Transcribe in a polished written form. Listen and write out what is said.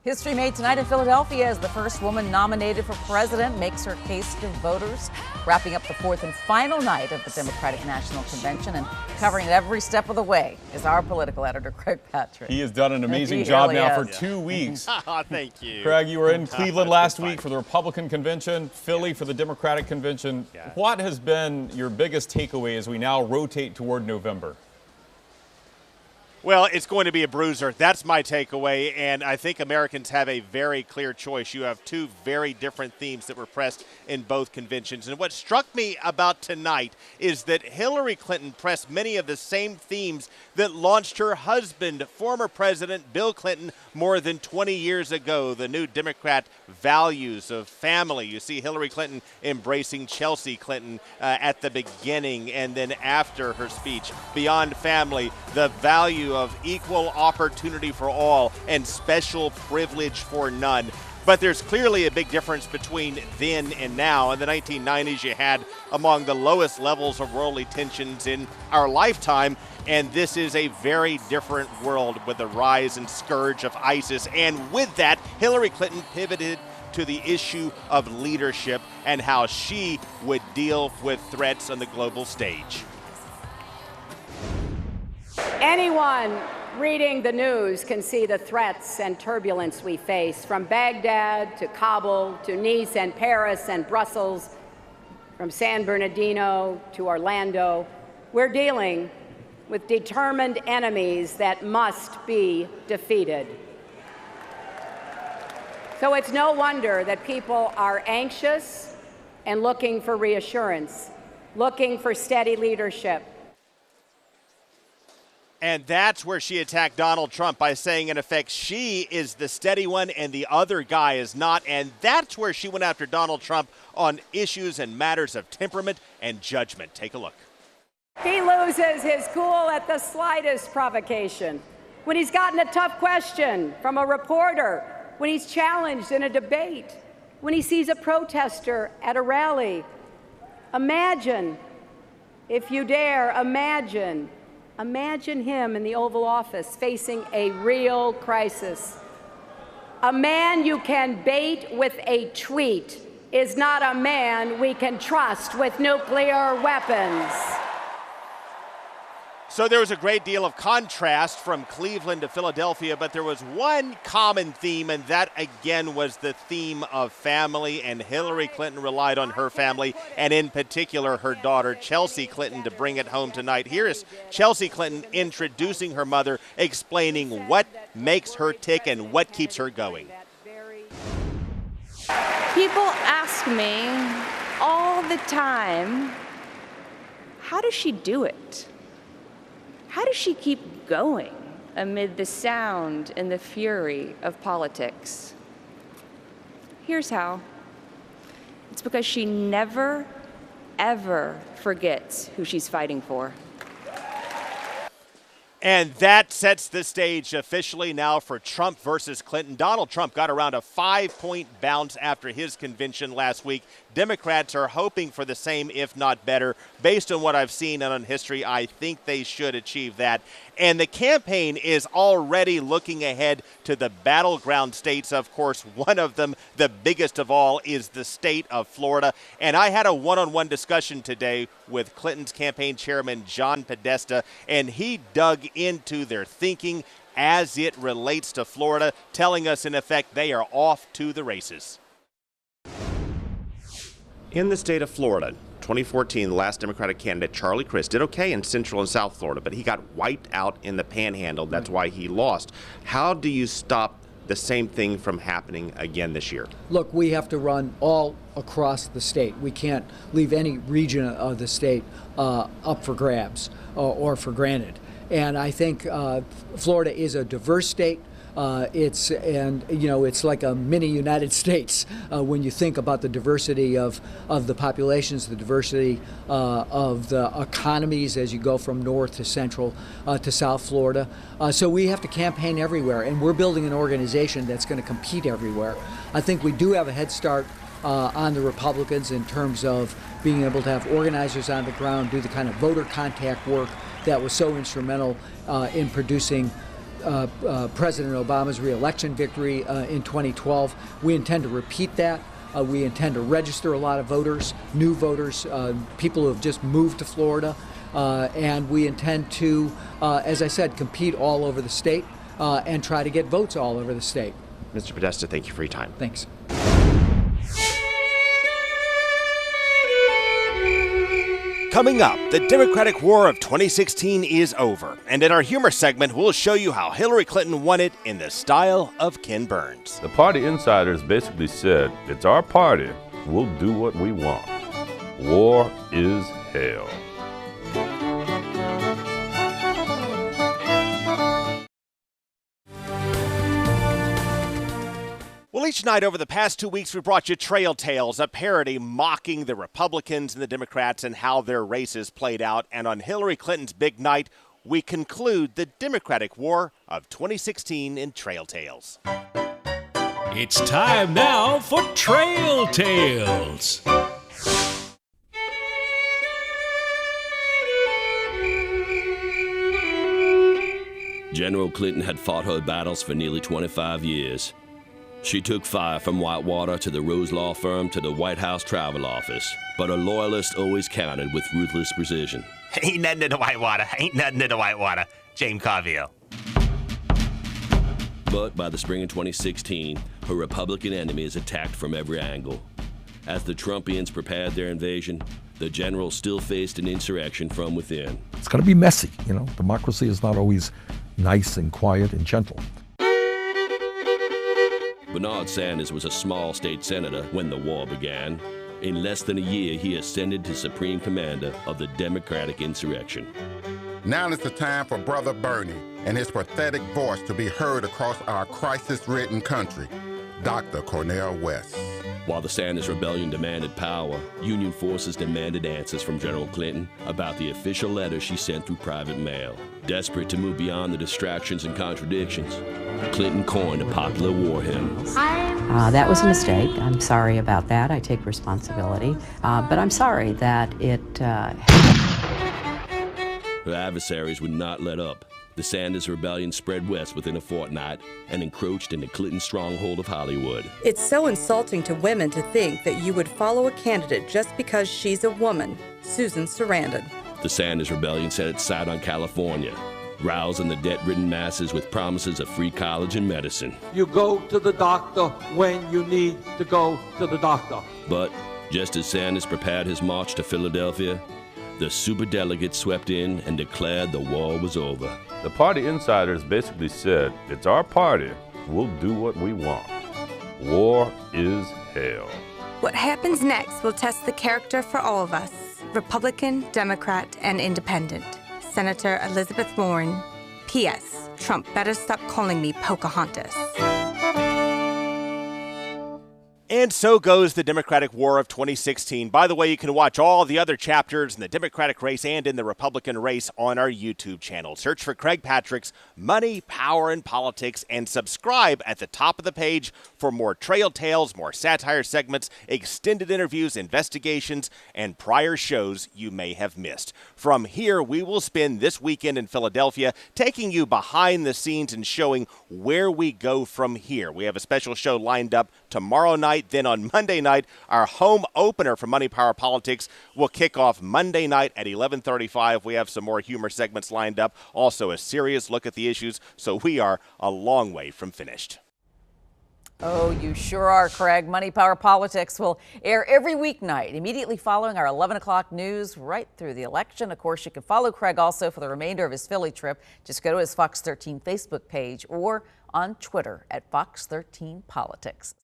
History made tonight in Philadelphia as the first woman nominated for president makes her case to voters. Wrapping up the fourth and final night of the Democratic National Convention and covering it every step of the way is our political editor, Craig Patrick. He has done an amazing job really now is. for 2 weeks. Thank you. Craig, you were in Cleveland last week for the Republican convention, Philly for the Democratic convention. What has been your biggest takeaway as we now rotate toward November? Well, it's going to be a bruiser. That's my takeaway, and I think Americans have a very clear choice. You have two very different themes that were pressed in both conventions. And what struck me about tonight is that Hillary Clinton pressed many of the same themes that launched her husband, former President Bill Clinton, more than 20 years ago. The new Democrat values of family. You see Hillary Clinton embracing Chelsea Clinton at the beginning and then after her speech. Beyond family, the value of equal opportunity for all and special privilege for none. But there's clearly a big difference between then and now. In the 1990s, you had among the lowest levels of worldly tensions in our lifetime, and this is a very different world with the rise and scourge of ISIS. And with that, Hillary Clinton pivoted to the issue of leadership and how she would deal with threats on the global stage. Anyone reading the news can see the threats and turbulence we face, from Baghdad to Kabul to Nice and Paris and Brussels, from San Bernardino to Orlando. We're dealing with determined enemies that must be defeated. So it's no wonder that people are anxious and looking for reassurance, looking for steady leadership. And that's where she attacked Donald Trump by saying, in effect, she is the steady one and the other guy is not. And that's where she went after Donald Trump on issues and matters of temperament and judgment. Take a look. He loses his cool at the slightest provocation. When he's gotten a tough question from a reporter, when he's challenged in a debate, when he sees a protester at a rally. Imagine, if you dare, imagine him in the Oval Office facing a real crisis. A man you can bait with a tweet is not a man we can trust with nuclear weapons. So there was a great deal of contrast from Cleveland to Philadelphia, but there was one common theme, and that again was the theme of family, and Hillary Clinton relied on her family, and in particular her daughter Chelsea Clinton, to bring it home tonight. Here is Chelsea Clinton introducing her mother, explaining what makes her tick and what keeps her going. People ask me all the time, how does she do it? How does she keep going amid the sound and the fury of politics? Here's how. It's because she never, ever forgets who she's fighting for. And that sets the stage officially now for Trump versus Clinton. Donald Trump got around a 5-point bounce after his convention last week. Democrats are hoping for the same, if not better. Based on what I've seen and on history, I think they should achieve that. And the campaign is already looking ahead to the battleground states. Of course, one of them, the biggest of all, is the state of Florida. And I had a one-on-one discussion today with Clinton's campaign chairman, John Podesta, and he dug into their thinking as it relates to Florida, telling us, in effect, they are off to the races. In the state of Florida, 2014, the last Democratic candidate, Charlie Crist, did okay in Central and South Florida, but he got wiped out in the Panhandle. That's why he lost. How do you stop the same thing from happening again this year? Look, we have to run all across the state. We can't leave any region of the state up for grabs or for granted. And I think Florida is a diverse state. It's like a mini United States when you think about the diversity of the populations, the diversity of the economies as you go from north to central to South Florida. So we have to campaign everywhere, and we're building an organization that's going to compete everywhere. I think we do have a head start on the Republicans in terms of being able to have organizers on the ground, do the kind of voter contact work that was so instrumental in producing President Obama's re-election victory in 2012. We intend to repeat that. We intend to register a lot of voters, new voters, people who have just moved to Florida. And we intend to, as I said, compete all over the state and try to get votes all over the state. Mr. Podesta, thank you for your time. Thanks. Coming up, the Democratic War of 2016 is over. And in our humor segment, we'll show you how Hillary Clinton won it in the style of Ken Burns. The party insiders basically said, it's our party, we'll do what we want. War is hell. Well, each night over the past 2 weeks, we brought you Trail Tales, a parody mocking the Republicans and the Democrats and how their races played out. And on Hillary Clinton's big night, we conclude the Democratic War of 2016 in Trail Tales. It's time now for Trail Tales. General Clinton had fought her battles for nearly 25 years. She took fire from Whitewater to the Rose Law Firm to the White House Travel Office, but her loyalists always countered with ruthless precision. Ain't nothing to the Whitewater. Ain't nothing to the Whitewater. James Carville. But by the spring of 2016, her Republican enemies attacked from every angle. As the Trumpians prepared their invasion, the general still faced an insurrection from within. It's going to be messy, you know. Democracy is not always nice and quiet and gentle. Bernard Sanders was a small state senator when the war began. In less than a year, he ascended to supreme commander of the Democratic insurrection. Now is the time for Brother Bernie and his pathetic voice to be heard across our crisis-ridden country, Dr. Cornel West. While the Sanders Rebellion demanded power, Union forces demanded answers from General Clinton about the official letter she sent through private mail. Desperate to move beyond the distractions and contradictions, Clinton coined a popular war hymn. That was a mistake. I'm sorry about that. I take responsibility. But I'm sorry that it... Her adversaries would not let up. The Sanders Rebellion spread west within a fortnight and encroached into Clinton's stronghold of Hollywood. It's so insulting to women to think that you would follow a candidate just because she's a woman. Susan Sarandon. The Sanders Rebellion set its sight on California, rousing the debt-ridden masses with promises of free college and medicine. You go to the doctor when you need to go to the doctor. But just as Sanders prepared his march to Philadelphia, the superdelegates swept in and declared the war was over. The party insiders basically said, it's our party, we'll do what we want. War is hell. What happens next will test the character for all of us, Republican, Democrat, and Independent. Senator Elizabeth Warren. P.S. Trump better stop calling me Pocahontas. And so goes the Democratic War of 2016. By the way, you can watch all the other chapters in the Democratic race and in the Republican race on our YouTube channel. Search for Craig Patrick's Money, Power, and Politics and subscribe at the top of the page for more trail tales, more satire segments, extended interviews, investigations, and prior shows you may have missed. From here, we will spend this weekend in Philadelphia taking you behind the scenes and showing where we go from here. We have a special show lined up tomorrow night. Then on Monday night, our home opener for Money, Power, Politics will kick off Monday night at 11:35. We have some more humor segments lined up, also a serious look at the issues, so we are a long way from finished. Oh, you sure are, Craig. Money, Power, Politics will air every weeknight, immediately following our 11 o'clock news right through the election. Of course, you can follow Craig also for the remainder of his Philly trip. Just go to his Fox 13 Facebook page or on Twitter at Fox 13 Politics.